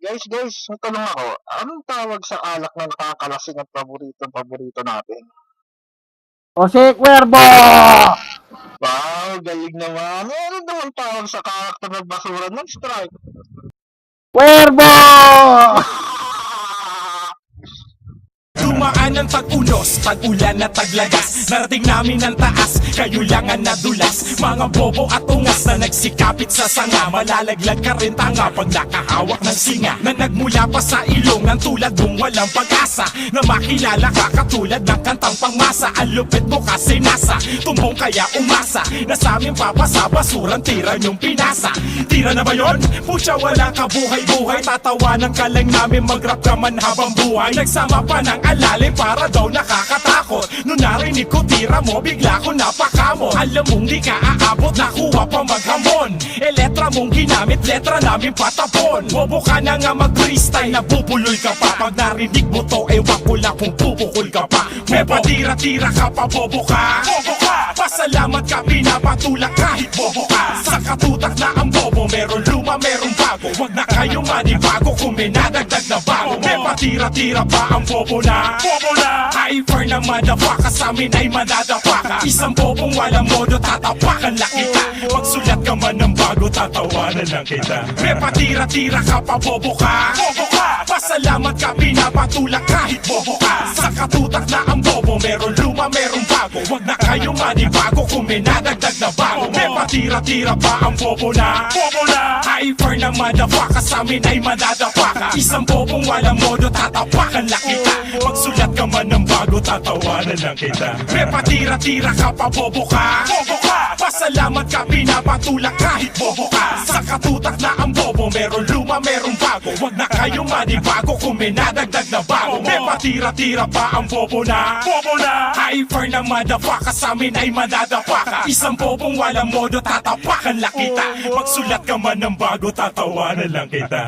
Guys, may tanong ako. Anong tawag sa alak na nakakalasing at paborito natin? Jose Cuervo! Wow, galing naman. Ano naman tawag sa karakter ng basura ng strike? Cuervo! Dumaan ang tag-unos, tag-ulan at taglagas. Narating namin ang taas, kayo lang ang nadulas. Mga bobo at ungas na nagsikapit sa sanga. Malalaglag ka rin tanga pag nakahawak ng singa. Na nagmula pa sa ilong ng tulad mong walang pag-asa. Na makilala ka katulad ng kantang pangmasa. Ang lupit mo kasi nasa, tumbong kaya umasa. Na sa aming papasa, basurang tira niyong pinasa. Tira na ba yun? Pucha wala ka buhay-buhay. Tatawanan ka lang namin, mag-rap ka man habang buhay. Nagsama pa ng alalim para daw nakakatakot. Nung narinig ko tira mo, bigla ko napakamot. Alam mong di ka aabot, nakuha pa maghamon. Letra mong ginamit, letra namin patapon. Bobo ka na nga mag-freestyle, nabubuloy ka pa. Pag narinig mo to, ewan ko lang kung bubukol ka pa. May patira-tira ka pa, bobo ka. Bobo ka! Pasalamat ka, pinapatulak kahit bobo ka. Sa katutak na ang bobo, meron luma, meron bago. Wag na kayo manibago kung may nadagdag na bago. May patira-tira pa ang bobo na. Bobo na! Hyper na madapaka, sa amin ay madadapaka. Isang bobong walang modo, tatapakan lang kita. Magsulat ka man ng bago, tatawanan lang kita. May patira-tira ka pa, bobo ka. Bobo ka! Pasalamat ka, pinapatulak kahit bobo ka. Sa katutak na ang bobo, meron luma, meron bago. Wag na kayo manibago kung may nadagdag na bago. May patira-tira pa ang bobo na. Bobo na! Hyper na madapaka, sa amin ay madadapaka. Isang bobong walang modo, tatapakan lang kita. Magsulat ka man ng bago, tatawanan lang kita. May patira-tira ka pa, bobo ka. Bobo ka! Pasalamat ka, pinapatulak kahit bobo ka. Sa katutak na ang bobo, meron luma, meron bago. Wag na kayo manibago kung may nadagdag na bago. May patira-tira pa ang bobo na. Bobo na! Hyper na madapaka, sa amin ay madadapaka. Isang bobong walang modo, tatapakan lang kita. Magsulat ka man ng bago, tatawanan lang kita.